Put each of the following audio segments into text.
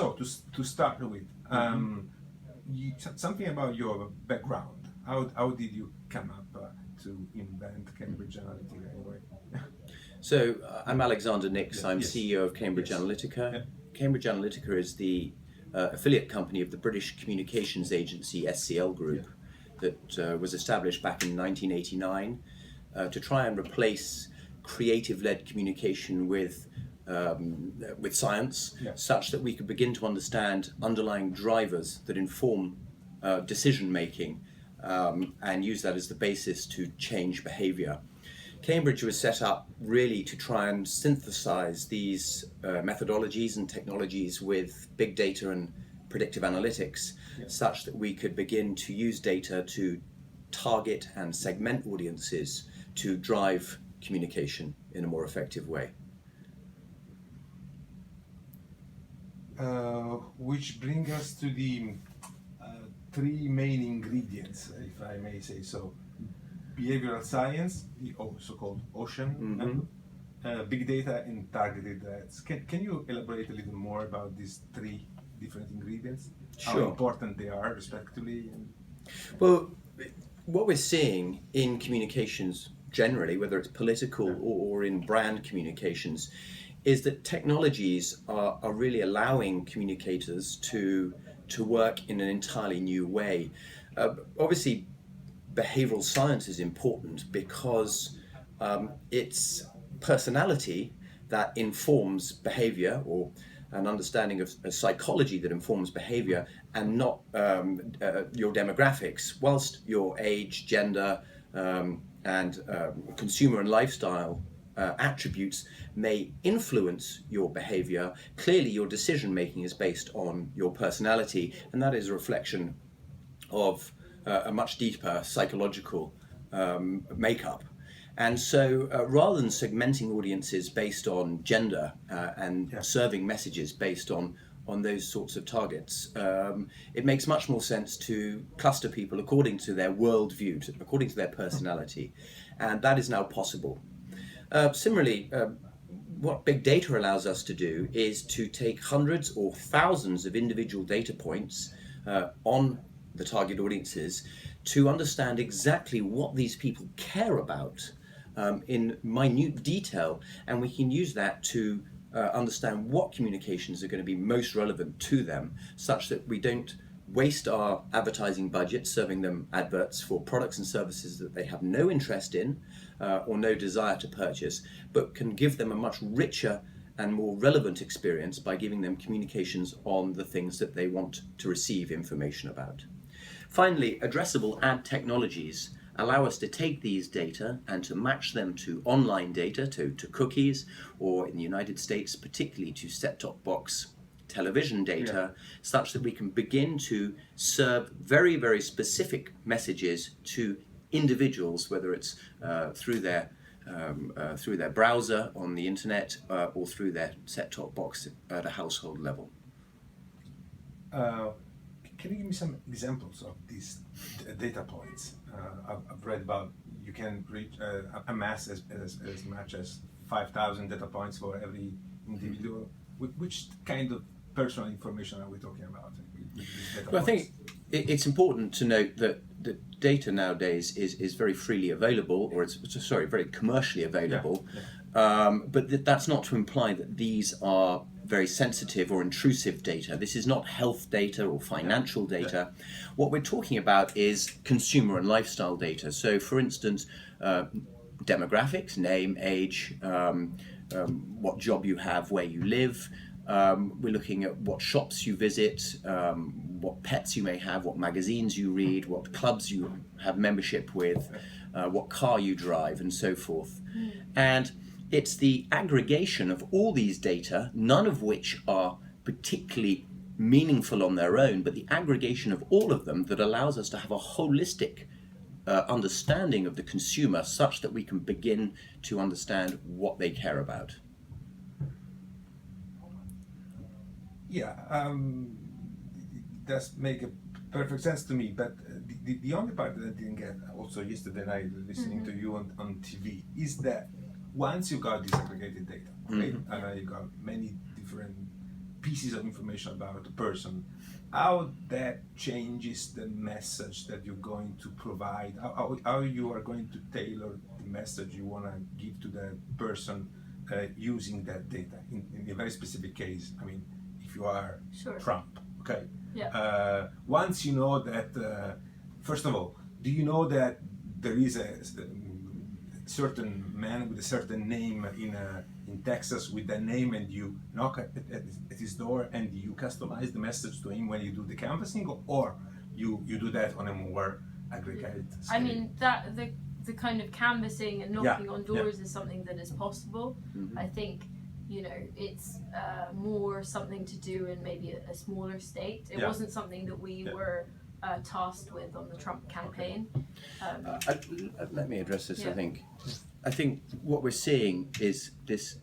So to start with, something about your background. How did you come up to invent Cambridge Analytica anyway? So I'm Alexander Nix. I'm Yes. CEO of Cambridge Yes. Analytica. Yeah. Cambridge Analytica is the affiliate company of the British communications agency SCL Group that was established back in 1989 to try and replace creative-led communication with science, such that we could begin to understand underlying drivers that inform decision-making and use that as the basis to change behavior. Cambridge was set up really to try and synthesize these methodologies and technologies with big data and predictive analytics, such that we could begin to use data to target and segment audiences to drive communication in a more effective way. Which brings us to the three main ingredients, if I may say so. Behavioral science, the so-called ocean, big data, and targeted ads. Can you elaborate a little more about these three different ingredients? Sure. How important they are, respectively? Well, what we're seeing in communications generally, whether it's political or in brand communications, is that technologies are really allowing communicators to work in an entirely new way. Obviously, behavioral science is important because it's personality that informs behavior, or an understanding of psychology that informs behavior, and not your demographics. Whilst your age, gender, and consumer and lifestyle attributes may influence your behavior, clearly your decision making is based on your personality, and that is a reflection of a much deeper psychological makeup. And so rather than segmenting audiences based on gender and serving messages based on those sorts of targets, it makes much more sense to cluster people according to their worldview, according to their personality, and that is now possible. Similarly, what big data allows us to do is to take hundreds or thousands of individual data points on the target audiences to understand exactly what these people care about in minute detail, and we can use that to understand what communications are going to be most relevant to them, such that we don't waste our advertising budget serving them adverts for products and services that they have no interest in or no desire to purchase, but can give them a much richer and more relevant experience by giving them communications on the things that they want to receive information about. Finally, addressable ad technologies allow us to take these data and to match them to online data, to cookies, or in the United States particularly to set-top box television data, such that we can begin to serve very, very specific messages to individuals, whether it's through their browser on the internet or through their set-top box at a household level. Can you give me some examples of these data points? I've read about you can reach amass as much as 5,000 data points for every individual. Which kind of personal information are we talking about? Well, I think it's important to note that the data nowadays is very freely available, or very commercially available. But that's not to imply that these are very sensitive or intrusive data. This is not health data or financial data. What we're talking about is consumer and lifestyle data. So, for instance, demographics, name, age, what job you have, where you live. We're looking at what shops you visit, what pets you may have, what magazines you read, what clubs you have membership with, what car you drive, and so forth. And it's the aggregation of all these data, none of which are particularly meaningful on their own, but the aggregation of all of them that allows us to have a holistic understanding of the consumer, such that we can begin to understand what they care about. Yeah, it does make a perfect sense to me, but the only part that I didn't get also yesterday night listening to you on TV is that once you got disaggregated data, right? You got many different pieces of information about the person, how that changes the message that you're going to provide, how you are going to tailor the message you want to give to the person using that data. In a very specific case, I mean, if you are Trump, okay? Yeah. Once you know that, first of all, do you know that there is a certain man with a certain name in Texas with that name, and you knock at his door and you customize the message to him when you do the canvassing, or you do that on a more aggregate scale? I mean, that the kind of canvassing and knocking on doors is something that is possible. Mm-hmm. I think, you know, it's more something to do in maybe a smaller state. It wasn't something that we were tasked with on the Trump campaign. Let me address this. I think what we're seeing is this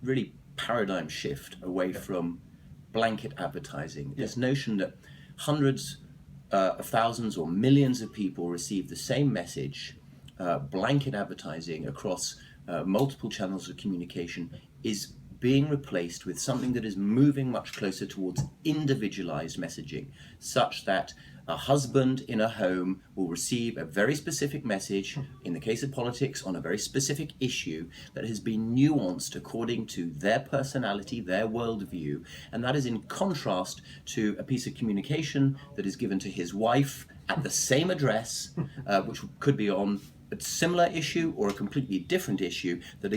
really paradigm shift away from blanket advertising. This notion that hundreds of thousands or millions of people receive the same message, blanket advertising across multiple channels of communication, is being replaced with something that is moving much closer towards individualized messaging, such that a husband in a home will receive a very specific message, in the case of politics, on a very specific issue that has been nuanced according to their personality, their worldview, and that is in contrast to a piece of communication that is given to his wife at the same address, which could be on a similar issue or a completely different issue, that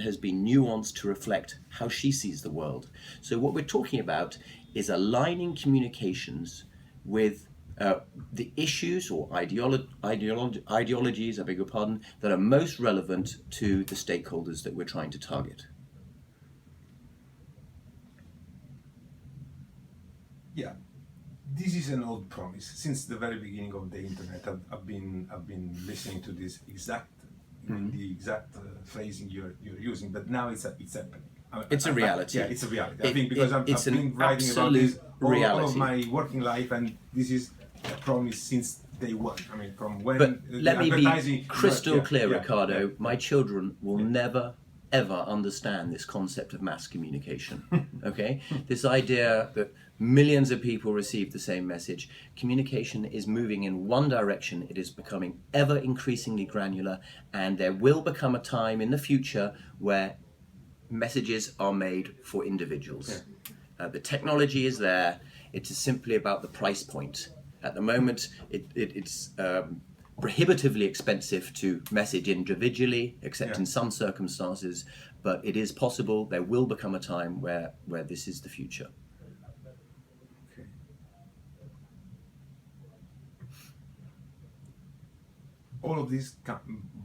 has been nuanced to reflect how she sees the world. So what we're talking about is aligning communications with the issues or ideologies, I beg your pardon, that are most relevant to the stakeholders that we're trying to target. Yeah, this is an old promise. Since the very beginning of the internet, I've been listening to this exact the exact phrasing you're using, but now it's happening. It's a reality. It's a reality. I think because I've been writing about this all of my working life, and this is a promise since day one. I mean, from when. But let me be crystal clear, Ricardo. My children will never, ever understand this concept of mass communication. Okay, this idea that millions of people receive the same message. Communication is moving in one direction. It is becoming ever increasingly granular, and there will become a time in the future where messages are made for individuals. The technology is there. It is simply about the price point. At the moment, it's prohibitively expensive to message individually, except in some circumstances, but it is possible. There will become a time where this is the future. All of this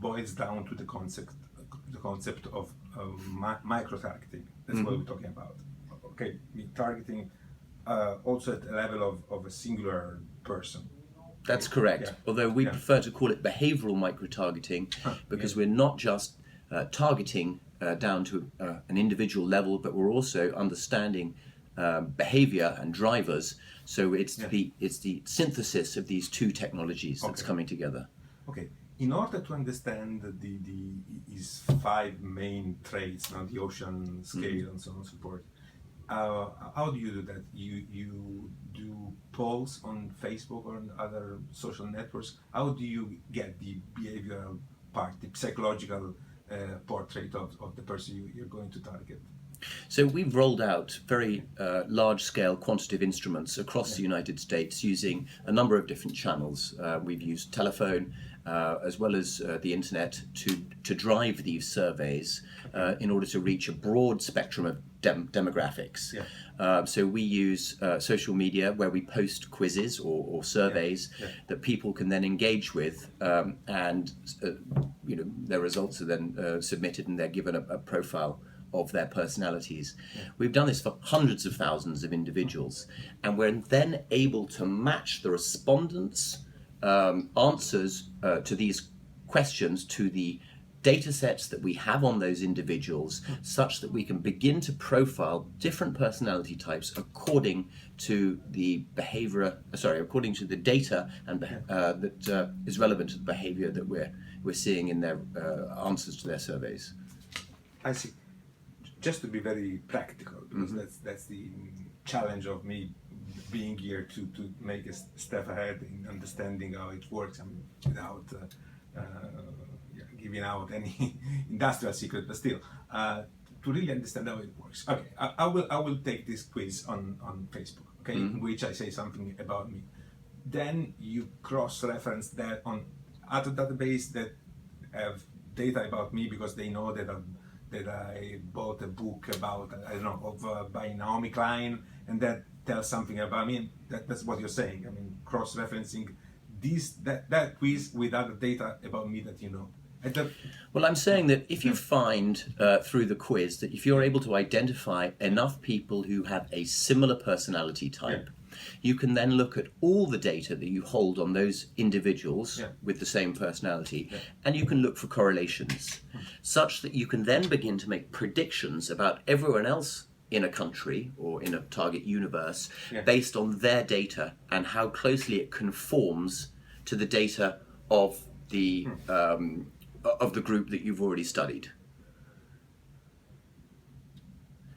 boils down to the concept of micro-targeting. That's what we're talking about. Okay, targeting also at the level of a singular person. That's correct. Although we prefer to call it behavioral micro-targeting, because we're not just targeting down to an individual level, but we're also understanding behavior and drivers. So it's the synthesis of these two technologies that's coming together. Okay. In order to understand these five main traits, now the ocean scale and so on and so forth, how do you do that? You do polls on Facebook or on other social networks. How do you get the behavioral part, the psychological portrait of the person you're going to target? So we've rolled out very large-scale quantitative instruments across the United States using a number of different channels. We've used telephone as well as the internet to drive these surveys in order to reach a broad spectrum of demographics. So we use social media where we post quizzes or surveys that people can then engage with, and their results are then submitted and they're given a profile of their personalities. We've done this for hundreds of thousands of individuals, and we're then able to match the respondents' answers to these questions to the data sets that we have on those individuals, such that we can begin to profile different personality types according to the according to the data and that is relevant to the behavior that we're seeing in their answers to their surveys. I see. Just to be very practical, because that's the challenge of me being here to make a step ahead in understanding how it works. I mean, without giving out any industrial secret, but still to really understand how it works. Okay, I will take this quiz on Facebook, okay, in which I say something about me. Then you cross-reference that on other database that have data about me because they know that I bought a book about, I don't know, by Naomi Klein, and that tells something about me. That's what you're saying. I mean, cross-referencing that quiz with other data about me that you know. Well, I'm saying that if you find through the quiz that if you're able to identify enough people who have a similar personality type, you can then look at all the data that you hold on those individuals with the same personality, and you can look for correlations, such that you can then begin to make predictions about everyone else in a country or in a target universe based on their data and how closely it conforms to the data of the group that you've already studied.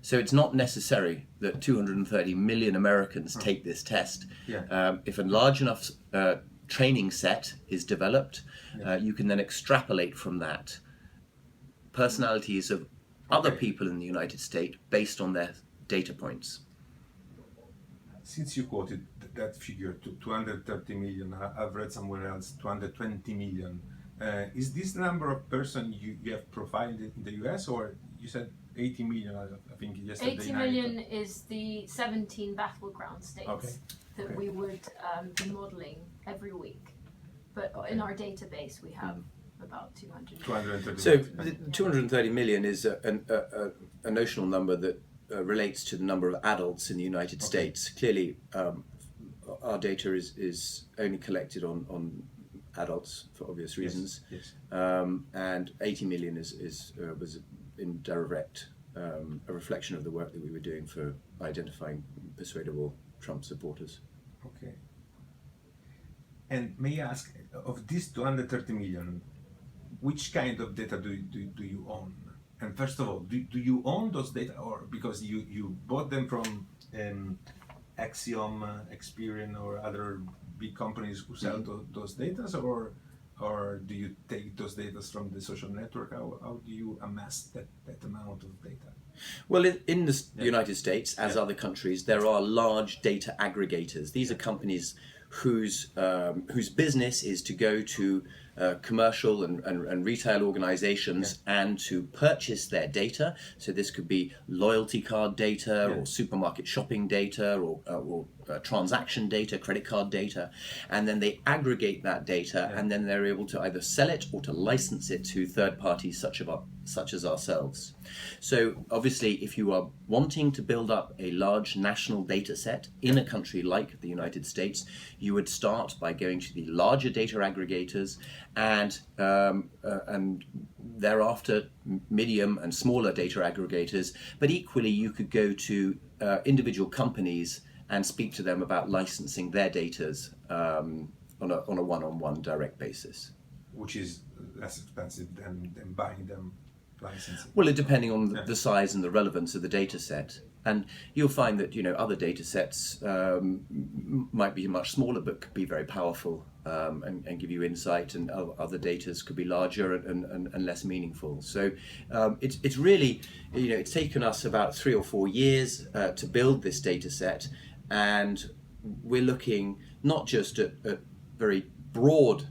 So it's not necessary that 230 million Americans take this test. If a large enough training set is developed, you can then extrapolate from that personalities of other people in the United States based on their data points. Since you quoted that figure, 230 million, I've read somewhere else 220 million. Is this the number of persons you have profiled in the US, or you said 80 million? I think yesterday. 80 million is the 17 battleground states that we would be modeling every week. But in our database, we have about 230. So 230 million is a notional number that relates to the number of adults in the United States. Clearly, our data is only collected on adults for obvious reasons. And 80 million was in direct a reflection of the work that we were doing for identifying persuadable Trump supporters. Okay. And may I ask, of this 230 million, which kind of data do you own? And first of all, do you own those data, or because you bought them from Axiom, Experian, or other big companies who sell those data, or do you take those data from the social network? How do you amass that amount of data? Well, in the United States, as other countries, there are large data aggregators. These are companies whose business is to go to commercial and retail organizations and to purchase their data. So this could be loyalty card data or supermarket shopping data or transaction data, credit card data, and then they aggregate that data and then they're able to either sell it or to license it to third parties such as ourselves. So obviously, if you are wanting to build up a large national data set in a country like the United States, you would start by going to the larger data aggregators and thereafter medium and smaller data aggregators. But equally, you could go to individual companies and speak to them about licensing their data on a one-on-one direct basis. Which is less expensive than buying them licensing. Well, depending on the size and the relevance of the data set. And you'll find that other data sets might be much smaller but could be very powerful and give you insight, and other data could be larger and less meaningful. So it's really, it's taken us about 3 or 4 years to build this data set, and we're looking not just at very broad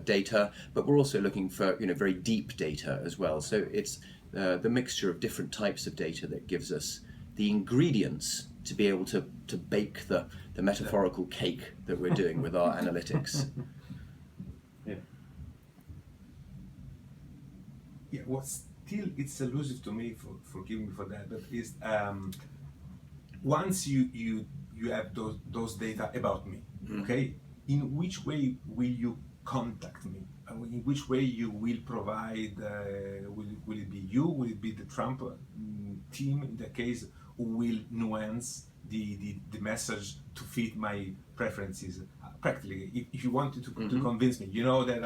data, but we're also looking for very deep data as well. So it's the mixture of different types of data that gives us the ingredients to be able to bake the metaphorical cake that we're doing with our analytics. What still it's elusive to me, forgive me for that, but is once you have those data about me, okay, in which way will you contact me? In which way you will provide? Will it be you? Will it be the Trump team in that case who will nuance the message to fit my preferences? Practically, if you wanted to convince me, that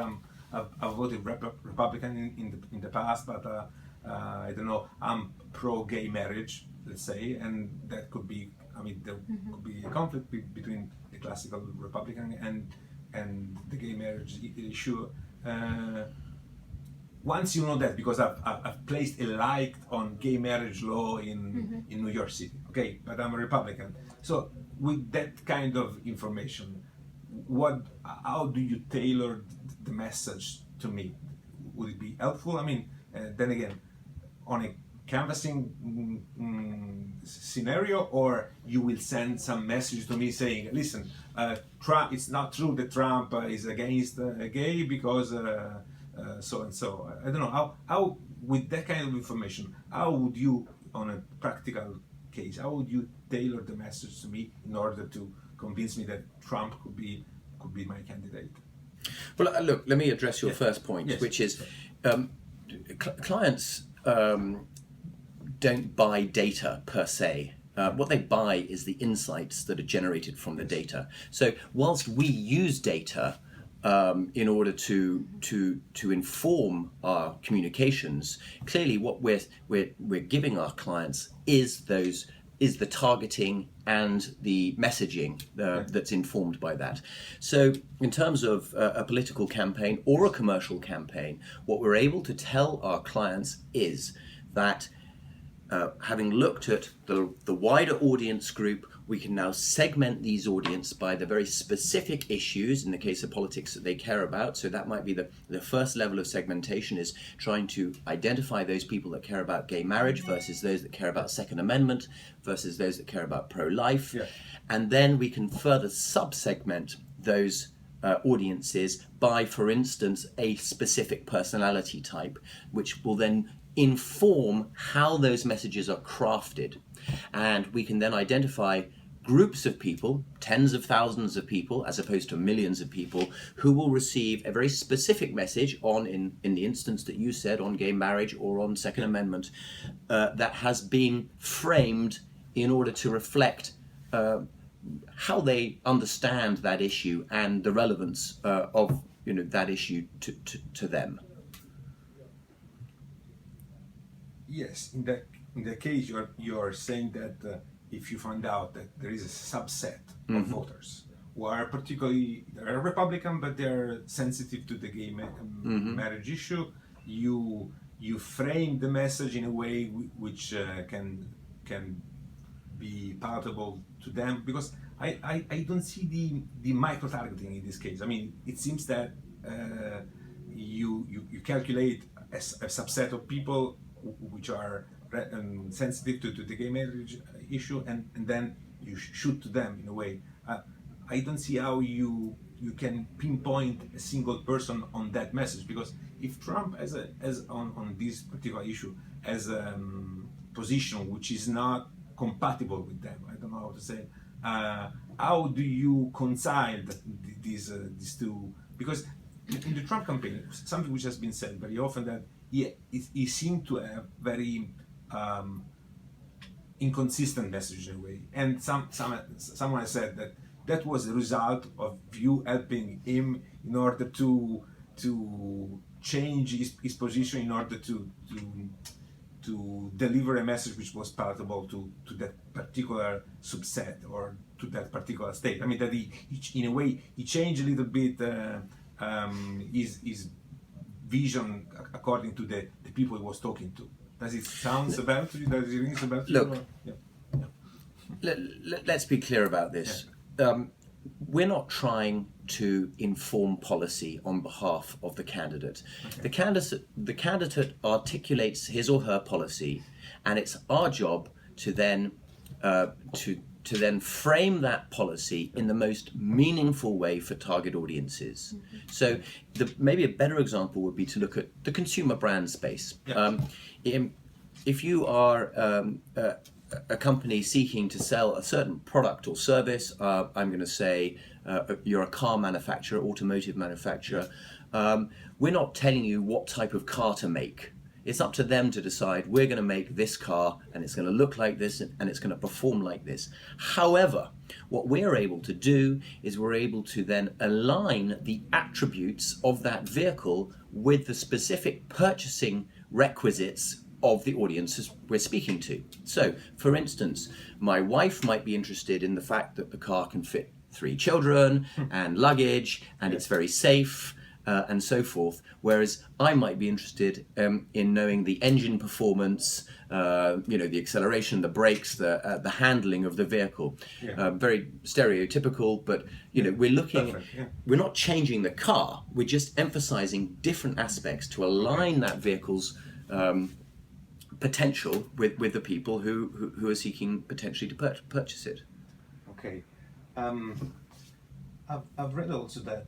I've voted Republican in the past, but I don't know, I'm pro-gay marriage, let's say, and that could be, I mean, there could be a conflict between the classical Republican and the gay marriage issue. Once you know that, because I've placed a like on gay marriage law in New York City, okay, but I'm a Republican. So with that kind of information, how do you tailor the message to me? Would it be helpful? I mean, then again, on a canvassing scenario, or you will send some message to me saying, listen, Trump, it's not true that Trump is against gay because so and so. I don't know, how with that kind of information, how would you, on a practical case, how would you tailor the message to me in order to convince me that Trump could be my candidate? Well, look, let me address your first point, Yes. which is clients don't buy data per se. What they buy is the insights that are generated from the data. So whilst we use data in order to inform our communications, clearly what we're giving our clients is the targeting and the messaging that's informed by that. So in terms of a political campaign or a commercial campaign, what we're able to tell our clients is that having looked at the wider audience group, we can now segment these audience by the very specific issues, in the case of politics, that they care about. So that might be the first level of segmentation, is trying to identify those people that care about gay marriage versus those that care about Second Amendment versus those that care about pro-life. Yeah. And then we can further sub-segment those audiences by, for instance, a specific personality type, which will then inform how those messages are crafted. And we can then identify groups of people, tens of thousands of people, as opposed to millions of people, who will receive a very specific message on, in the instance that you said, on gay marriage or on Second Amendment, that has been framed in order to reflect how they understand that issue and the relevance of that issue to them. Yes, in that case, you're saying that if you find out that there is a subset of voters who are particularly, they're Republican, but they're sensitive to the gay marriage issue, you frame the message in a way which can be palatable to them, because I don't see the micro-targeting in this case. I mean, it seems that you calculate a subset of people which are sensitive to the gay marriage issue, and then you shoot to them in a way. I don't see how you can pinpoint a single person on that message, because if Trump as on this particular issue has a position which is not compatible with them, I don't know how to say it, how do you reconcile these two? Because in the Trump campaign, something which has been said very often, that he seemed to have very inconsistent message in a way, and someone has said that was the result of you helping him in order to change his position in order to deliver a message which was palatable to that particular subset or to that particular state. I mean, that he in a way he changed a little bit his vision according to the people he was talking to. Does it sound about to you? Does it ring about you? Look, let's be clear about this. Yeah. We're not trying to inform policy on behalf of the candidate. Okay. The candidate articulates his or her policy, and it's our job to then to then frame that policy in the most meaningful way for target audiences. Mm-hmm. So maybe a better example would be to look at the consumer brand space. Yeah. If you are a company seeking to sell a certain product or service, I'm going to say you're a car manufacturer, automotive manufacturer, we're not telling you what type of car to make. It's up to them to decide, we're going to make this car and it's going to look like this and it's going to perform like this. However, what we're able to do is we're able to then align the attributes of that vehicle with the specific purchasing requisites of the audiences we're speaking to. So, for instance, my wife might be interested in the fact that the car can fit 3 children and luggage, and it's very safe, and so forth. Whereas I might be interested in knowing the engine performance, the acceleration, the brakes, the handling of the vehicle. Yeah. Very stereotypical, but we're looking. Perfect, yeah. We're not changing the car. We're just emphasizing different aspects to align that vehicle's potential with the people who are seeking potentially to purchase it. Okay. I've read also that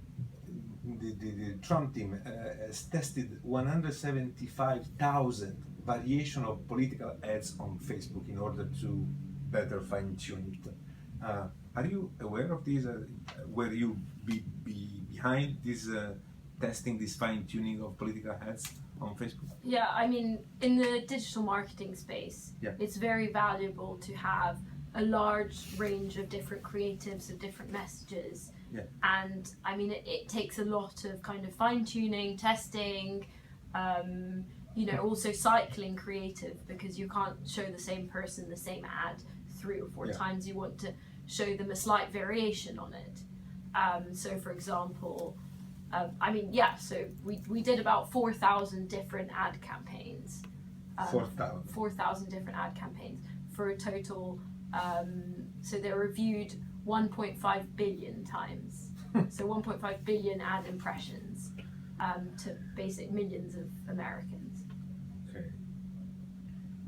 the Trump team has tested 175,000 variation of political ads on Facebook in order to better fine-tune it. Are you aware of these? Were you behind this testing, this fine-tuning of political ads on Facebook? Yeah, I mean, in the digital marketing space, Yeah. it's very valuable to have a large range of different creatives, of different messages. Yeah. And I mean, it takes a lot of kind of fine-tuning, testing, also cycling creative, because you can't show the same person the same ad 3 or 4 times. You want to show them a slight variation on it. So for example, so we did about 4,000 different ad campaigns. 4,000 different ad campaigns for a total, so they were viewed 1.5 billion times. So 1.5 billion ad impressions to basic millions of Americans. Okay.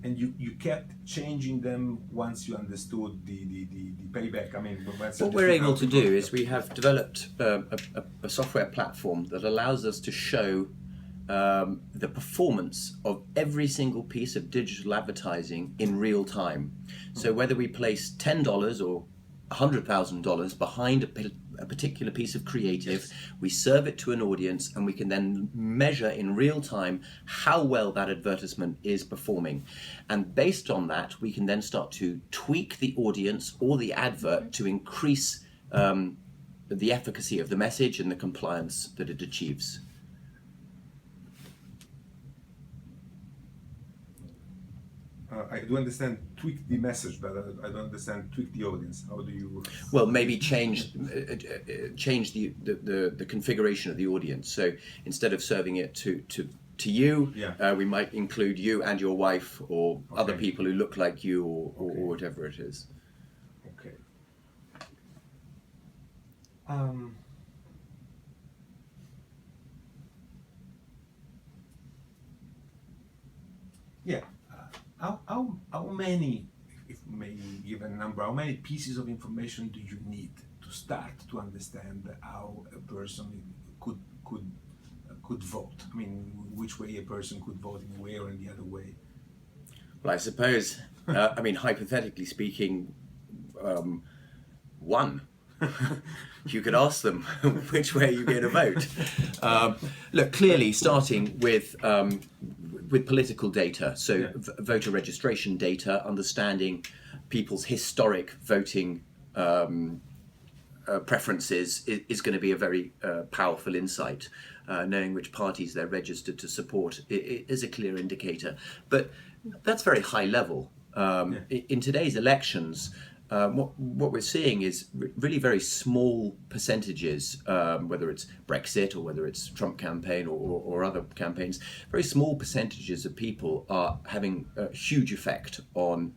And you kept changing them once you understood the payback. I mean, what we're able to do is we have developed a software platform that allows us to show the performance of every single piece of digital advertising in real time. So whether we place $10 or $100,000 behind a particular piece of creative, we serve it to an audience, and we can then measure in real time how well that advertisement is performing. And based on that, we can then start to tweak the audience or the advert to increase the efficacy of the message and the compliance that it achieves. I do understand tweak the message, but I don't understand tweak the audience. How do you? Well, maybe change the configuration of the audience. So instead of serving it to you, we might include you and your wife, or other people who look like you, or whatever it is. Okay. Yeah. How many, if may give a number, how many pieces of information do you need to start to understand how a person could vote? I mean, which way a person could vote, in a way or in the other way? Well, I suppose, hypothetically speaking, one. You could ask them which way you're going to vote. Look, clearly starting with political data, so voter registration data, understanding people's historic voting preferences is going to be a very powerful insight. Knowing which parties they're registered to support is a clear indicator. But that's very high level. In today's elections, what we're seeing is really very small percentages, whether it's Brexit or whether it's Trump campaign or other campaigns, very small percentages of people are having a huge effect on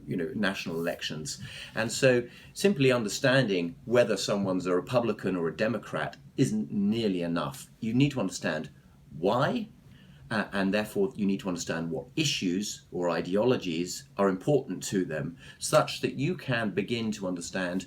national elections. And so simply understanding whether someone's a Republican or a Democrat isn't nearly enough. You need to understand why, and therefore you need to understand what issues or ideologies are important to them, such that you can begin to understand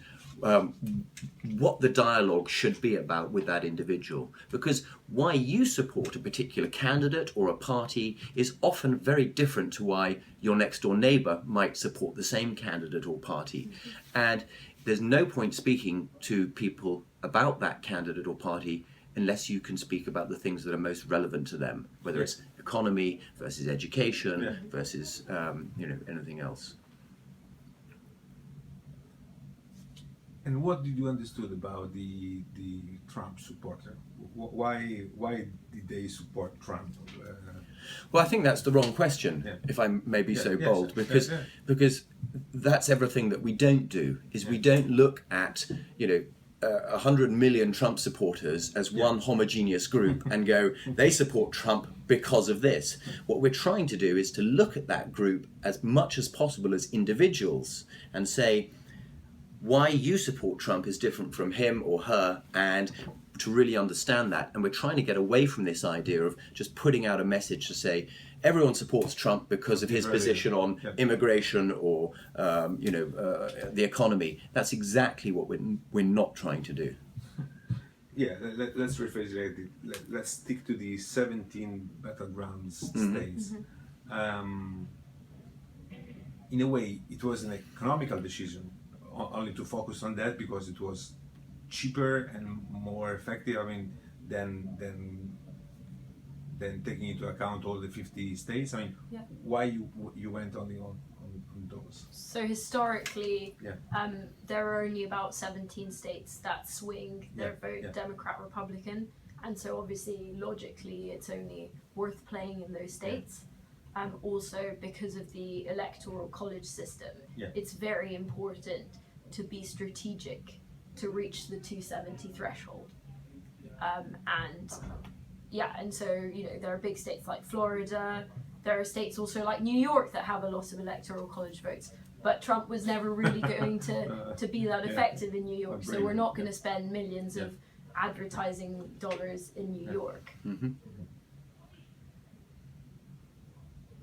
what the dialogue should be about with that individual. Because why you support a particular candidate or a party is often very different to why your next door neighbour might support the same candidate or party. And there's no point speaking to people about that candidate or party unless you can speak about the things that are most relevant to them, whether it's economy versus education versus anything else. And what did you understood about the Trump supporter? why did they support Trump? Well, I think that's the wrong question, Yeah. if I may be so yes, bold, because yeah. because that's everything that we don't do. Is we don't look at 100 million Trump supporters as one homogeneous group and go, they support Trump because of this. What we're trying to do is to look at that group as much as possible as individuals and say, why you support Trump is different from him or her, and to really understand that. And we're trying to get away from this idea of just putting out a message to say everyone supports Trump because of his position on immigration or the economy. That's exactly what we're not trying to do. Yeah, let's rephrase it. Let's stick to the 17 battleground states. In a way, it was an economical decision only to focus on that because it was cheaper and more effective. I mean, than taking into account all the 50 states. I mean, why you went only on those? So historically, there are only about 17 states that swing their vote Democrat, Republican, and so obviously logically it's only worth playing in those states. Also because of the electoral college system, it's very important to be strategic to reach the 270 threshold. And so there are big states like Florida. There are states also like New York that have a lot of electoral college votes. But Trump was never really going to be that effective in New York. So we're not going to spend millions of advertising dollars in New York.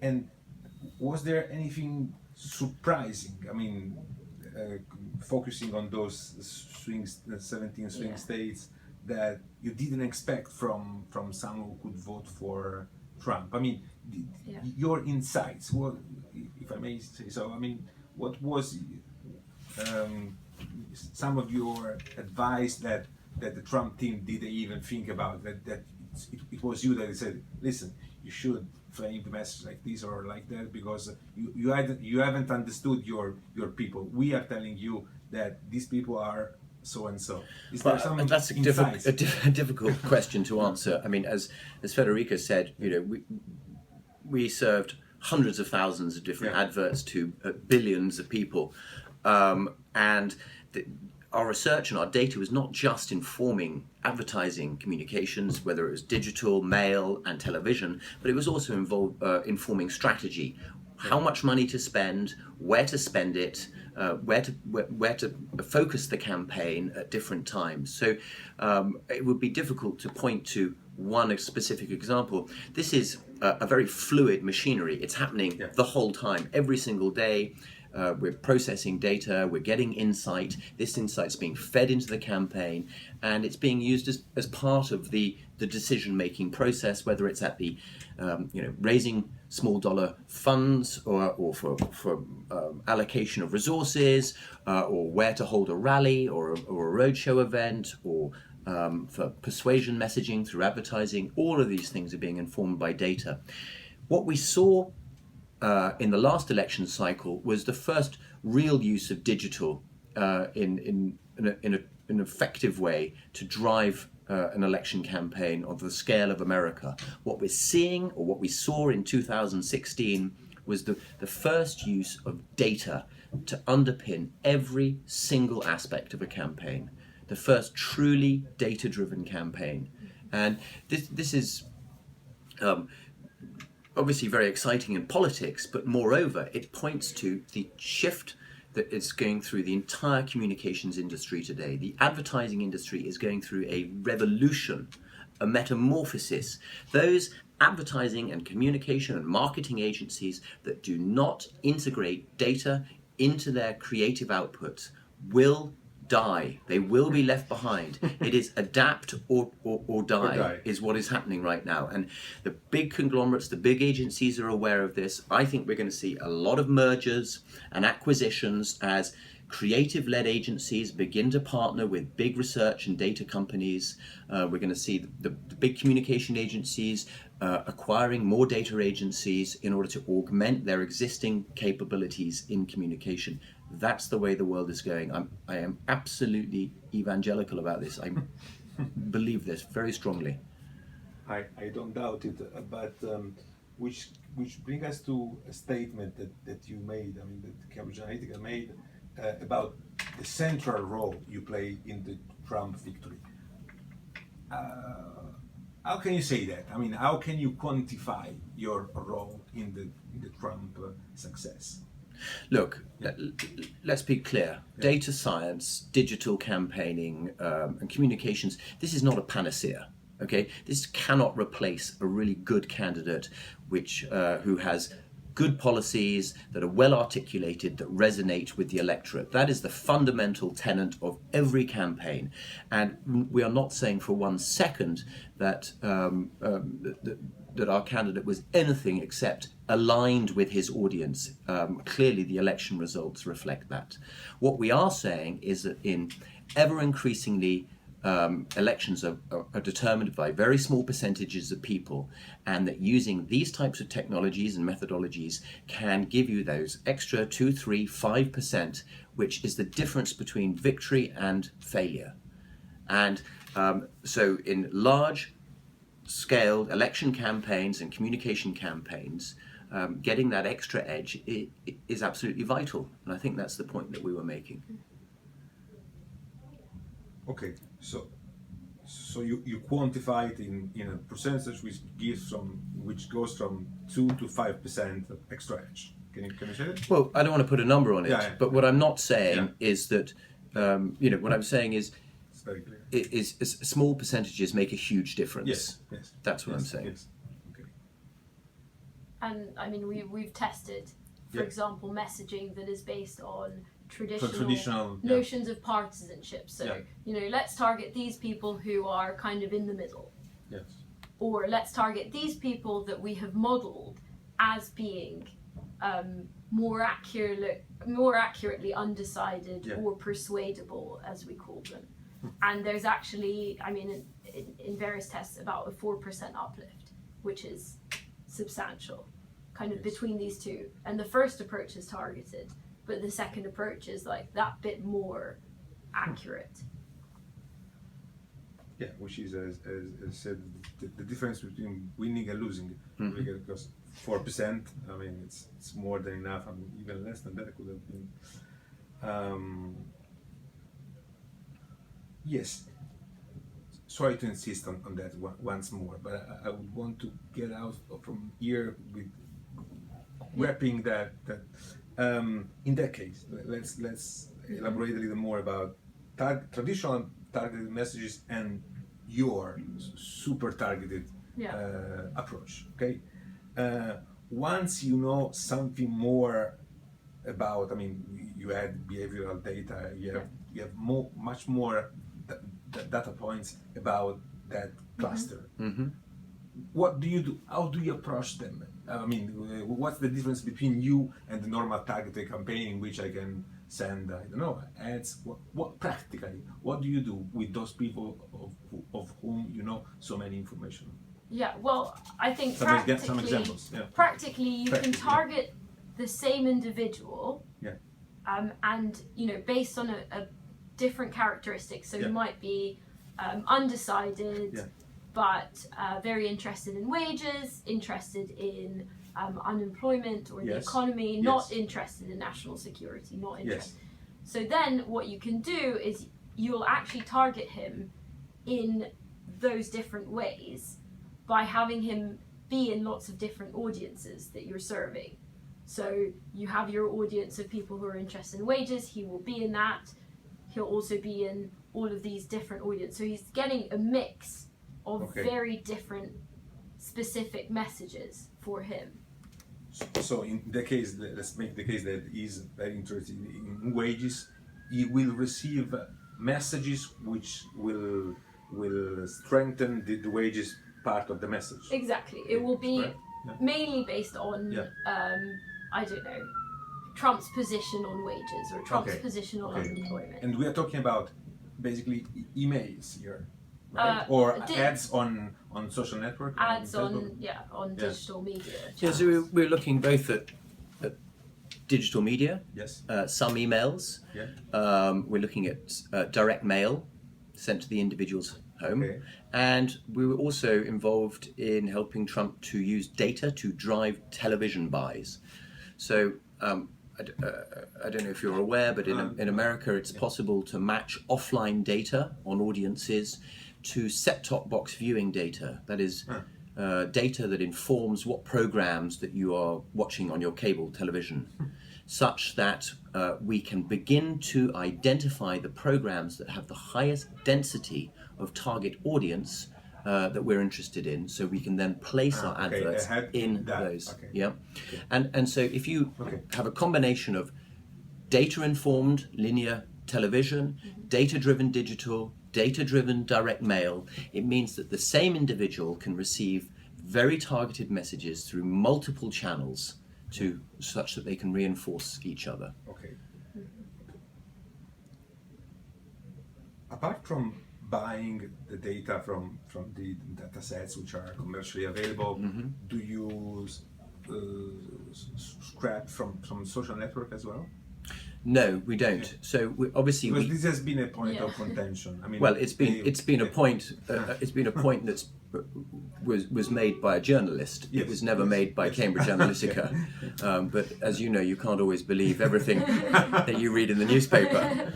And was there anything surprising? I mean, focusing on those 17 swing states that you didn't expect from someone who could vote for Trump. I mean, your insights. What, if I may say so? I mean, what was some of your advice that the Trump team didn't even think about? That it was you that said, listen, you should frame the message like this or like that because you haven't understood your people. We are telling you that these people are so and so. Is there some that's a difficult question to answer. I mean, as Federica said, we served hundreds of thousands of different adverts to billions of people, and our research and our data was not just informing advertising communications, whether it was digital, mail, and television, but it was also informing strategy. How much money to spend, where to spend it, where to focus the campaign at different times. So it would be difficult to point to one specific example. This is a very fluid machinery. It's happening the whole time, every single day. We're processing data, we're getting insight. This insight's being fed into the campaign, and it's being used as part of the decision-making process, whether it's at the raising small dollar funds or for allocation of resources, or where to hold a rally or a roadshow event, or for persuasion messaging through advertising. All of these things are being informed by data. What we saw in the last election cycle was the first real use of digital in an effective way to drive an election campaign of the scale of America. What we're seeing, or what we saw in 2016, was the first use of data to underpin every single aspect of a campaign. The first truly data-driven campaign. And this is obviously very exciting in politics, but moreover, it points to the shift that is going through the entire communications industry today. The advertising industry is going through a revolution, a metamorphosis. Those advertising and communication and marketing agencies that do not integrate data into their creative outputs will die. They will be left behind. It is adapt or die is what is happening right now. And the big conglomerates, the big agencies are aware of this. I think we're going to see a lot of mergers and acquisitions as creative-led agencies begin to partner with big research and data companies. We're going to see the big communication agencies acquiring more data agencies in order to augment their existing capabilities in communication. That's the way the world is going. I am absolutely evangelical about this. believe this very strongly. I don't doubt it, but which brings us to a statement that you made, I mean, that Cambridge Analytica made about the central role you play in the Trump victory. How can you say that? I mean, how can you quantify your role in the Trump success? Look, let's be clear. Data science, digital campaigning, and communications, this is not a panacea. Okay, this cannot replace a really good candidate who has good policies that are well articulated, that resonate with the electorate. That is the fundamental tenet of every campaign. And we are not saying for 1 second that that our candidate was anything except aligned with his audience. Clearly, the election results reflect that. What we are saying is that in ever increasingly elections are determined by very small percentages of people, and that using these types of technologies and methodologies can give you those extra 2, 3, 5%, which is the difference between victory and failure. And so in large scaled election campaigns and communication campaigns, getting that extra edge is absolutely vital. And I think that's the point that we were making. Okay, so you quantify it in a percentage which goes from 2 to 5% of extra edge. Can you say that? Well, I don't want to put a number on it, but what I'm not saying is that what I'm saying is it's very clear. Is small percentages make a huge difference. Yes. That's what I'm saying. Yes. Okay. And I mean, we've tested, for example, messaging that is based on traditional notions of partisanship. So, let's target these people who are kind of in the middle. Yes. Or let's target these people that we have modeled as being more accurately undecided or persuadable, as we call them. And there's actually, I mean, in various tests, about a 4% uplift, which is substantial, kind of between these two. And the first approach is targeted, but the second approach is like that bit more accurate. Yeah, which is, as said, the difference between winning and losing. Because 4%, I mean, it's more than enough. I mean, even less than that could have been. Yes, sorry to insist on that once more, but I would want to get out from here with wrapping that. In that case, let's elaborate a little more about traditional targeted messages and your super targeted approach. Okay, once you know something more about, I mean, you had behavioral data, you have much more data points about that cluster. What do you do? How do you approach them? I mean, what's the difference between you and the normal targeted campaign in which I can send, I don't know, ads? What practically, what do you do with those people of whom you know so many information? Yeah, well, I think some examples. Yeah. Practically, you can target the same individual, and based on a different characteristics. So you might be undecided, but very interested in wages, interested in unemployment or the economy, not interested in national security, not interested. So then what you can do is you'll actually target him in those different ways by having him be in lots of different audiences that you're serving. So you have your audience of people who are interested in wages, he will be in that. He'll also be in all of these different audiences. So he's getting a mix of very different specific messages for him. So in the case, let's make the case that he's very interested in wages, he will receive messages which will strengthen the wages part of the message. Exactly. It will be mainly based on, I don't know, Trump's position on wages or Trump's position on unemployment. And we are talking about basically emails here, right? Or ads on social network? Ads on digital media. Yeah, so we're looking both at digital media, some emails. We're looking at direct mail sent to the individual's home. Okay. And we were also involved in helping Trump to use data to drive television buys. So I don't know if you're aware, but in America it's possible to match offline data on audiences to set-top box viewing data. That is data that informs what programs that you are watching on your cable television, such that we can begin to identify the programs that have the highest density of target audience that we're interested in, so we can then place our adverts in those. Okay. Yeah, and so if you have a combination of data-informed linear television, data-driven digital, data-driven direct mail, it means that the same individual can receive very targeted messages through multiple channels to such that they can reinforce each other. Okay. Apart from buying the data from the data sets which are commercially available, do you scrap from social network as well? No, we don't. So obviously, because this has been a point of contention. I mean, well, it's been a point. It's been a point that's was made by a journalist. It was never made by Cambridge Analytica. But as you know, you can't always believe everything that you read in the newspaper.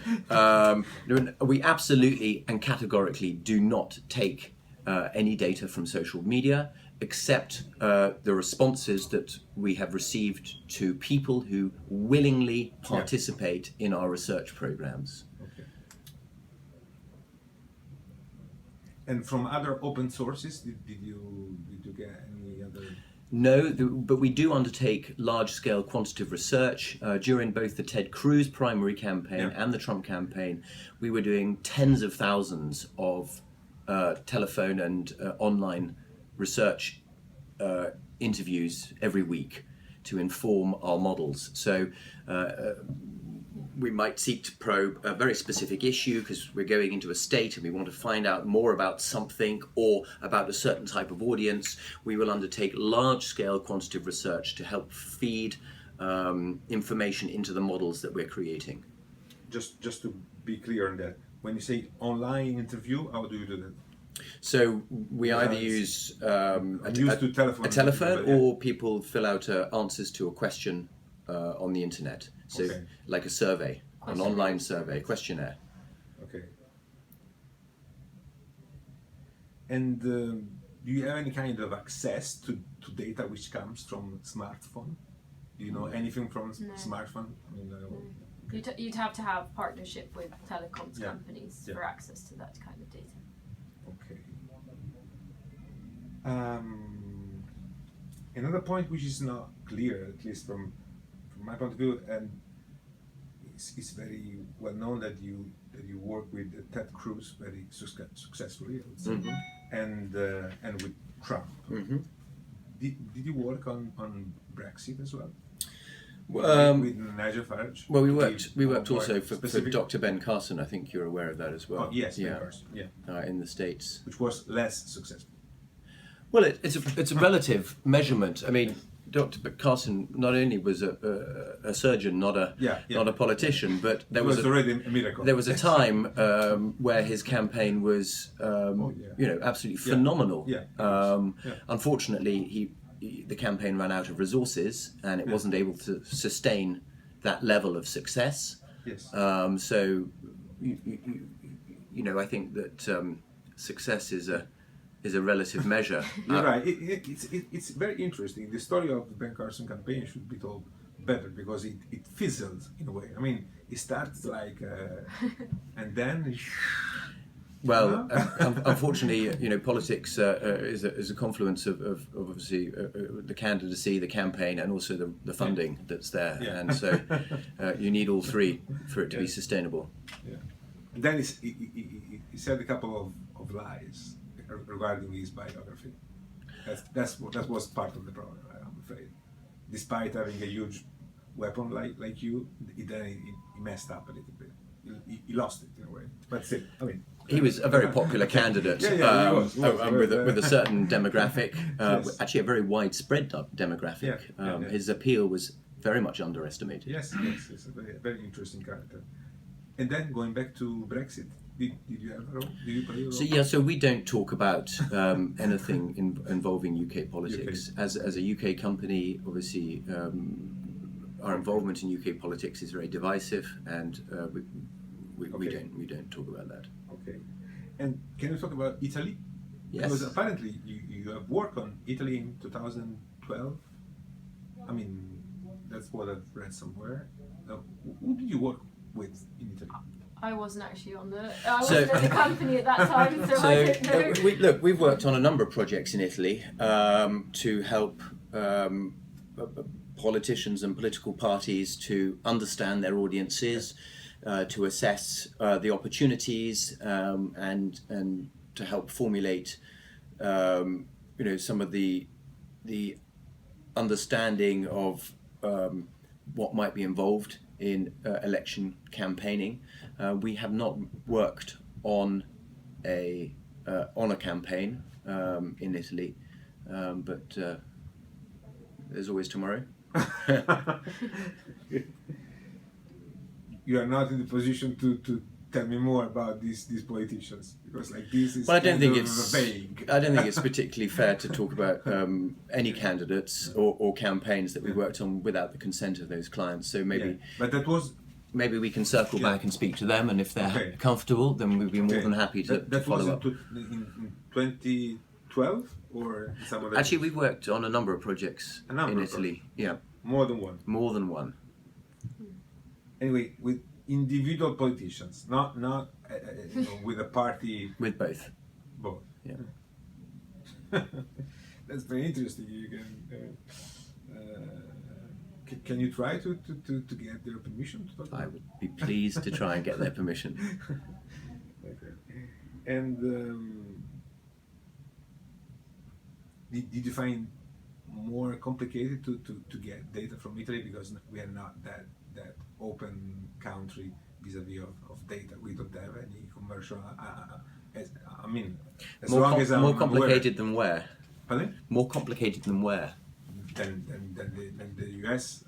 We absolutely and categorically do not take any data from social media, except the responses that we have received to people who willingly participate in our research programs. Okay. And from other open sources, did you get any other? No, but we do undertake large-scale quantitative research. During both the Ted Cruz primary campaign and the Trump campaign, we were doing tens of thousands of telephone and online research interviews every week to inform our models. So we might seek to probe a very specific issue because we're going into a state and we want to find out more about something or about a certain type of audience. We will undertake large-scale quantitative research to help feed information into the models that we're creating. Just to be clear on that, when you say online interview, how do you do that? So we either use a telephone or people fill out answers to a question on the internet. So like a survey, an online survey, questionnaire. Okay. And do you have any kind of access to data which comes from smartphone? Do you know anything from smartphone? I mean, You'd have to have partnership with telecoms companies for access to that kind of data. Okay. Another point which is not clear, at least from my point of view, and it's very well known that you work with Ted Cruz very successfully, I would say, and with Trump. Did you work on Brexit as well? With Nigel Farage? Well, we worked also for Dr. Ben Carson. I think you're aware of that as well. Oh, yes, Ben Carson, in the States, which was less successful. Well, it's a relative measurement. I mean, Dr. Carson not only was a surgeon, not a politician, but there was already a miracle. There was a time where his campaign was, absolutely phenomenal. Unfortunately, the campaign ran out of resources and it wasn't able to sustain that level of success. Yes. So, I think that success is a relative measure. You're right. It's very interesting. The story of the Ben Carson campaign should be told better because it fizzled in a way. I mean, it starts like, and then. Well, unfortunately, politics is a confluence of obviously the candidacy, the campaign, and also the funding that's there, and so you need all three for it to be sustainable. Yeah. And then he said a couple of lies regarding his biography. That was part of the problem, I'm afraid. Despite having a huge weapon like you, he messed up a little bit. He lost it in a way. But still, I mean. He was a very popular candidate with a certain demographic, actually a very widespread demographic. His appeal was very much underestimated. Yes, it's a very, very interesting character. And then going back to Brexit, Did you have a role? Did you play a role? So we don't talk about anything involving UK politics. As a UK company, obviously, our involvement in UK politics is very divisive, and we don't talk about that. Okay. And can you talk about Italy? Yes. Because apparently you have worked on Italy in 2012. I mean, that's what I've read somewhere. Who did you work with in Italy? I wasn't actually I wasn't at the company at that time, so I don't know. We've worked on a number of projects in Italy to help politicians and political parties to understand their audiences, to assess the opportunities, and to help formulate, some of the understanding of what might be involved in election campaigning. We have not worked on a campaign in Italy, but there's always tomorrow. You are not in the position to tell me more about these politicians, because like this is Well, I don't think vague. it's particularly fair to talk about any candidates or campaigns that we worked on without the consent of those clients. So maybe we can circle back and speak to them, and if they're comfortable, then we'd be more than happy to follow up. In 2012 or some other. Actually, we've worked on a number of projects in Italy. Yeah, more than one. More than one. Anyway, with individual politicians, not with a party. With both. Both. Yeah. That's very interesting. You can you try to get their permission to talk about? I would be pleased to try and get their permission. Okay. And did you find more complicated to get data from Italy, because we are not that open country vis-a-vis of data? We don't have any commercial. More complicated than where? Pardon? More complicated than where? Than the US.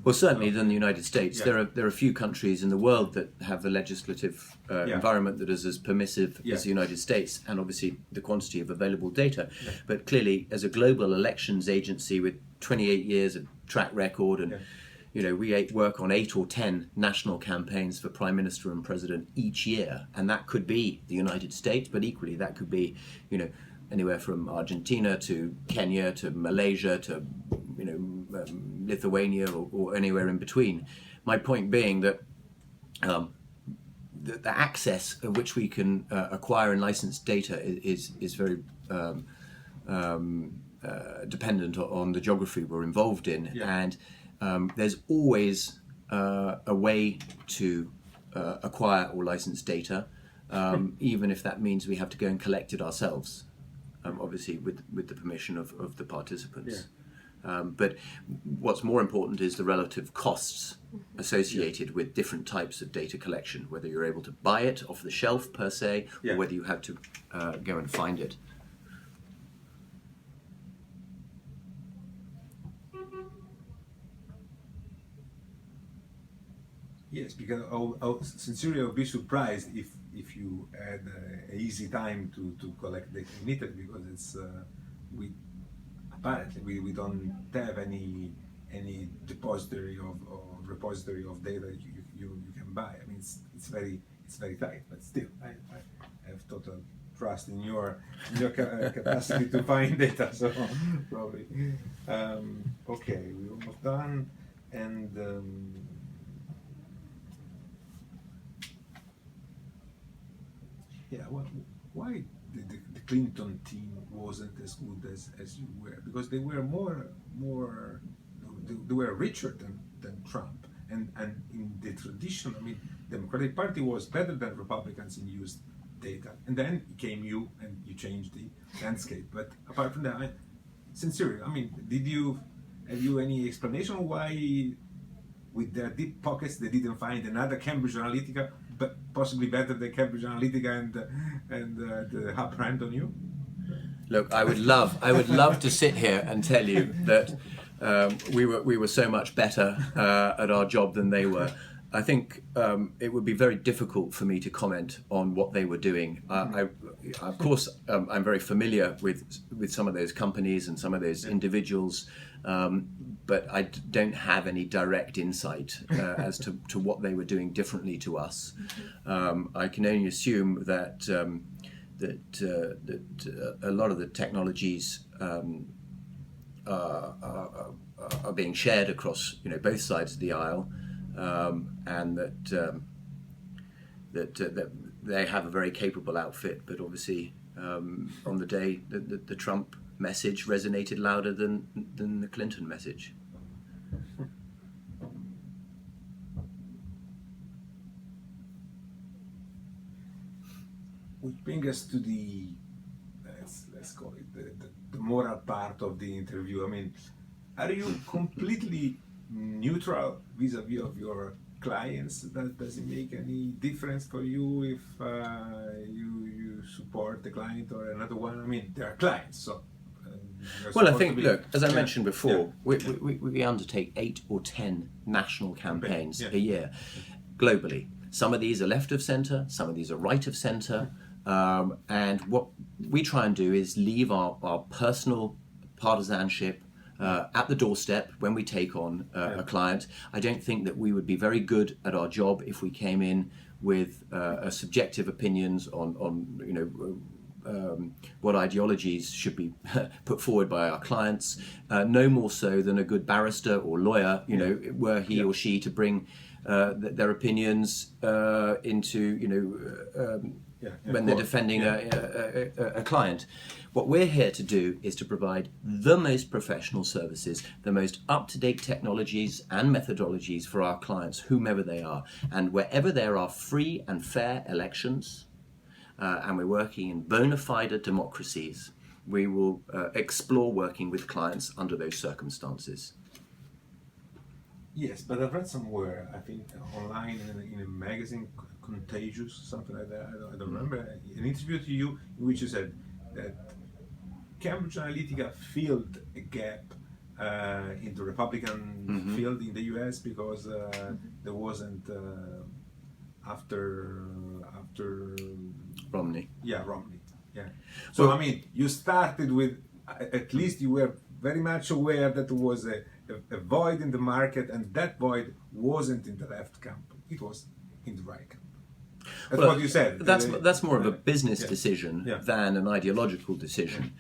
Well, certainly than the United States. Yeah. There are a few countries in the world that have the legislative environment that is as permissive as the United States, and obviously the quantity of available data. Yeah. But clearly, as a global elections agency with 28 years of track record, and we work on 8 or 10 national campaigns for Prime Minister and President each year, and that could be the United States, but equally that could be, anywhere from Argentina to Kenya to Malaysia to Lithuania or anywhere in between. My point being that the access of which we can acquire and license data is very dependent on the geography we're involved in, and there's always a way to acquire or license data, even if that means we have to go and collect it ourselves. Obviously with the permission of the participants. But what's more important is the relative costs associated with different types of data collection, whether you're able to buy it off the shelf per se, or whether you have to go and find it. Yes, because sincerely I would be surprised if you had an easy time to collect data in Italy, because it's apparently we don't have any depository or repository of data you can buy. I mean, it's very tight, but still I have total trust in your capacity to find data. So probably okay, we're almost done, and. Yeah, why the Clinton team wasn't as good as you were? Because they were they were richer than Trump, and in the tradition, I mean, the Democratic Party was better than Republicans in used data, and then came you and you changed the landscape. But apart from that, sincerely, I mean, have you any explanation why, with their deep pockets, they didn't find another Cambridge Analytica, but possibly better than Cambridge Analytica and the upper hand on you? Look, I would love to sit here and tell you that we were so much better at our job than they were. I think it would be very difficult for me to comment on what they were doing. Of course, I'm very familiar with some of those companies and some of those individuals, but I don't have any direct insight as to what they were doing differently to us. I can only assume that a lot of the technologies are being shared across both sides of the aisle, and that they have a very capable outfit. But obviously, on the day the Trump message resonated louder than the Clinton message. Which brings us to the let's call it the moral part of the interview. I mean, are you completely neutral vis-a-vis of your clients? Does it make any difference for you if you support the client or another one? I mean, they are clients, so. Well, I think, look, as I mentioned before, we undertake 8 or 10 national campaigns a year globally. Some of these are left of centre, some of these are right of centre, and what we try and do is leave our personal partisanship at the doorstep when we take on a client. I don't think that we would be very good at our job if we came in with subjective opinions on what ideologies should be put forward by our clients. No more so than a good barrister or lawyer, were he or she to bring their opinions into when they're defending a client. What we're here to do is to provide the most professional services, the most up-to-date technologies and methodologies for our clients, whomever they are. And wherever there are free and fair elections, and we're working in bona fide democracies, we will explore working with clients under those circumstances. Yes, but I've read somewhere, I think online in a magazine, Contagious, something like that, I don't remember, an interview to you in which you said that Cambridge Analytica filled a gap in the Republican field in the US because there wasn't after Romney. Yeah, Romney. Yeah. So I mean, you started with at least you were very much aware that there was a void in the market, and that void wasn't in the left camp; it was in the right camp. That's what you said. That's more of a business decision than an ideological decision.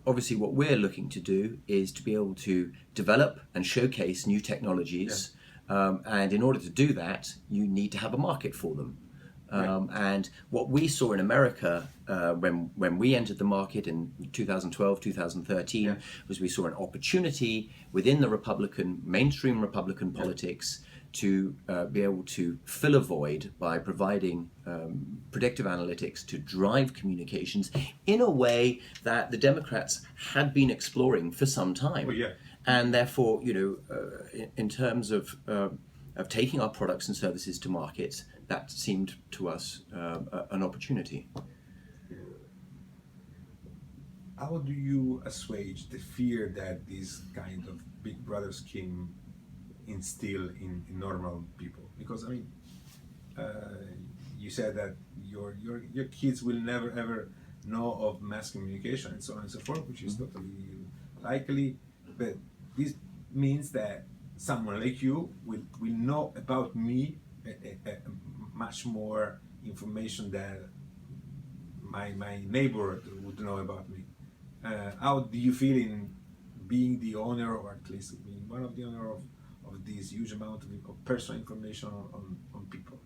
Obviously what we're looking to do is to be able to develop and showcase new technologies, and in order to do that, you need to have a market for them. And what we saw in America when we entered the market in 2012, 2013, was we saw an opportunity within the mainstream Republican politics to be able to fill a void by providing predictive analytics to drive communications in a way that the Democrats had been exploring for some time. And therefore, in terms of taking our products and services to markets, that seemed to us an opportunity. How do you assuage the fear that this kind of Big Brother scheme instill in normal people? Because I mean, you said that your kids will never ever know of mass communication and so on and so forth, which is totally likely, but this means that someone like you will know about me much more information than my neighbor would know about me. How do you feel in being the owner, or at least being one of the owner of this huge amount of personal information on people?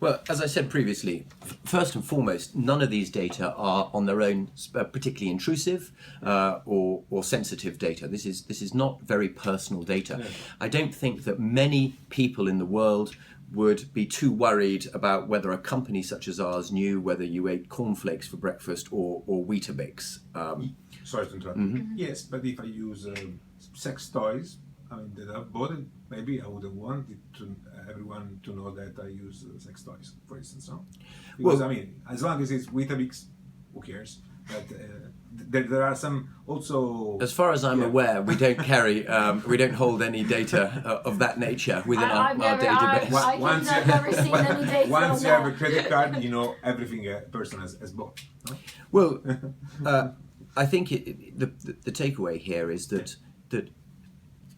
Well, as I said previously, first and foremost, none of these data are on their own particularly intrusive or sensitive data. This is not very personal data. I don't think that many people in the world would be too worried about whether a company such as ours knew whether you ate cornflakes for breakfast or Weetabix. Sorry to interrupt. Yes, but if I use sex toys, I mean, that I bought it, maybe I would have wanted everyone to know that I use sex toys, for instance. No? Because I mean, as long as it's Weetabix, who cares? But there are some also. As far as I'm aware, we don't carry, we don't hold any data of that nature within our database. I've never seen any data. Once you have a credit card, you know everything a person has bought. No? Well, I think the takeaway here is that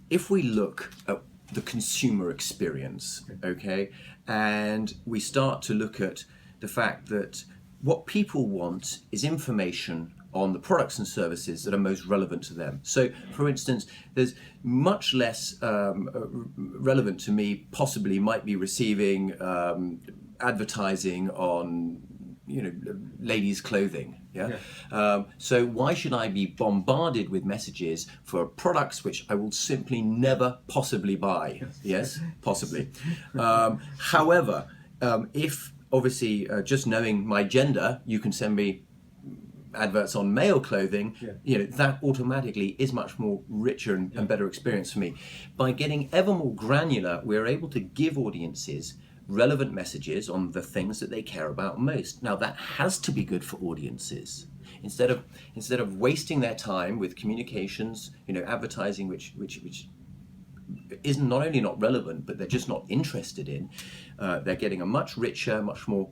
if we look at the consumer experience, okay, and we start to look at the fact that what people want is information on the products and services that are most relevant to them. So, for instance, there's much less relevant to me, possibly might be receiving advertising on, ladies' clothing. So why should I be bombarded with messages for products which I will simply never possibly buy? Yes, possibly. However, if obviously just knowing my gender, you can send me adverts on male clothing, that automatically is much more richer and better experience for me. By getting ever more granular, we're able to give audiences relevant messages on the things that they care about most. Now that has to be good for audiences. Instead of wasting their time with communications, advertising which is not only not relevant, but they're just not interested in. They're getting a much richer, much more,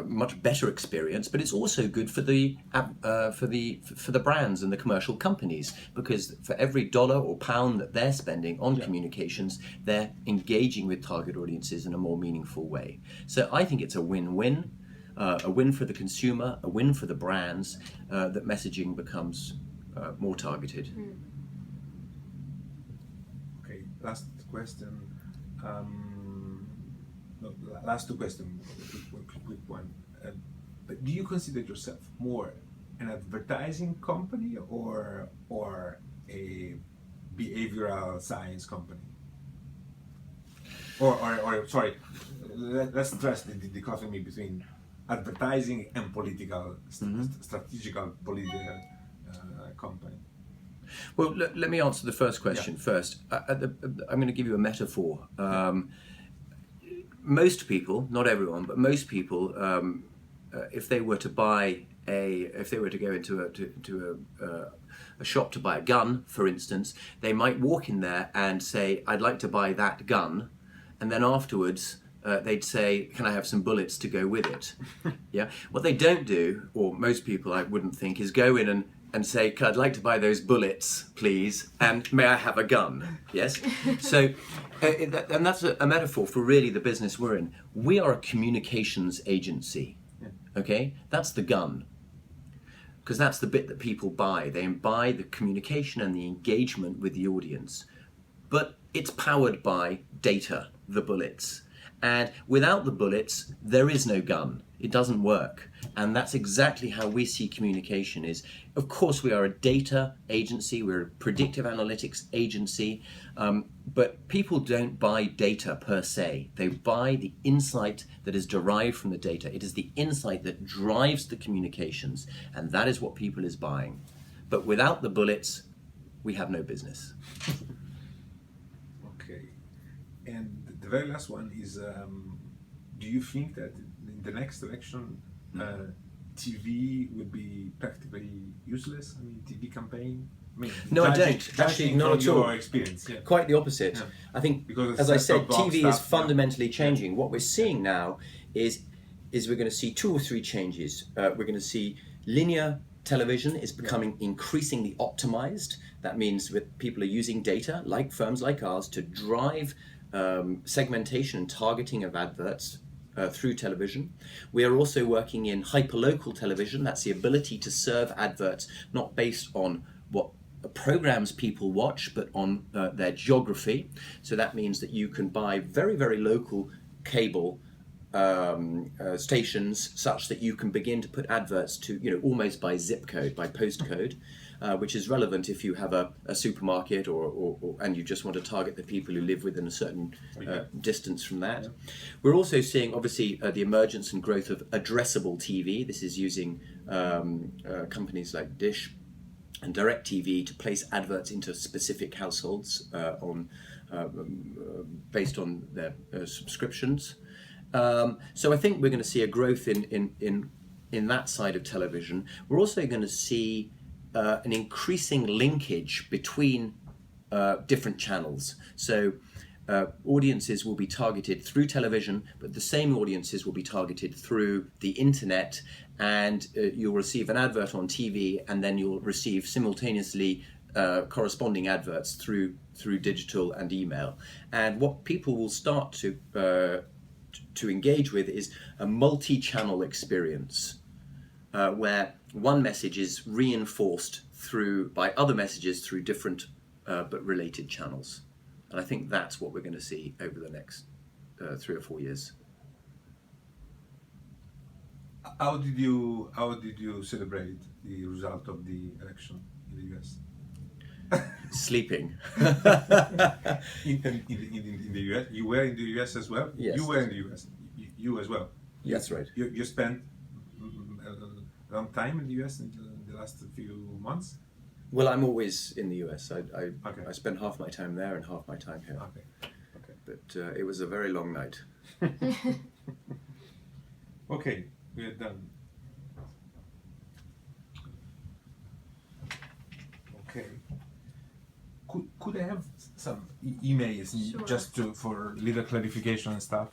much better experience. But it's also good for the brands and the commercial companies, because for every dollar or pound that they're spending on communications, they're engaging with target audiences in a more meaningful way. So I think it's a win-win. A win for the consumer, a win for the brands, that messaging becomes more targeted. Okay, last question. Last two questions, quick one. But do you consider yourself more an advertising company or a behavioral science company? Or sorry, let's address the dichotomy between advertising and political, strategical political company. Well, let me answer the first question first. I'm going to give you a metaphor. Most people, not everyone, but most people, if they were to go into a shop to buy a gun, for instance, they might walk in there and say, "I'd like to buy that gun," and then afterwards they'd say, "Can I have some bullets to go with it?" What they don't do, or most people I wouldn't think, is go in and say, "I'd like to buy those bullets, please, and may I have a gun?" Yes? So, and that's a metaphor for really the business we're in. We are a communications agency, okay? That's the gun, because that's the bit that people buy. They buy the communication and the engagement with the audience. But it's powered by data, the bullets. And without the bullets, there is no gun. It doesn't work. And that's exactly how we see communication is. Of course, we are a data agency. We're a predictive analytics agency. But people don't buy data per se. They buy the insight that is derived from the data. It is the insight that drives the communications. And that is what people is buying. But without the bullets, we have no business. Okay. And the very last one is, do you think that in the next election, TV would be practically useless? I mean, TV campaign? No, I don't. Actually, not at all. Your experience. Quite the opposite. I think, because as I said, TV is stuff, fundamentally changing. What we're seeing now is we're going to see 2 or 3 changes. We're going to see linear television is becoming increasingly optimized. That means that people are using data, like firms like ours, to drive segmentation and targeting of adverts through television. We are also working in hyperlocal television. That's the ability to serve adverts not based on what programs people watch, but on their geography. So that means that you can buy very, very local cable stations, such that you can begin to put adverts to, almost by zip code, by postcode, which is relevant if you have a supermarket or and you just want to target the people who live within a certain distance from that. We're also seeing, obviously, the emergence and growth of addressable TV. This is using companies like Dish and DirecTV to place adverts into specific households based on their subscriptions. So I think we're going to see a growth in in that side of television. We're also going to see an increasing linkage between different channels. So audiences will be targeted through television, but the same audiences will be targeted through the internet, and you'll receive an advert on TV, and then you'll receive simultaneously corresponding adverts through digital and email. And what people will start to engage with is a multi-channel experience, where one message is reinforced by other messages through different but related channels. And I think that's what we're going to see over the next 3 or 4 years. How did you celebrate the result of the election in the US? Sleeping. in the US, you were in the US as well. Yes. You were in the US. You as well. That's right. You spent a long time in the US in the last few months. Well, I'm always in the US. Okay. I spend half my time there and half my time here. Okay. Okay. But it was a very long night. Okay, we are done. Okay. Could I have some emails Sure. just for little clarification and stuff?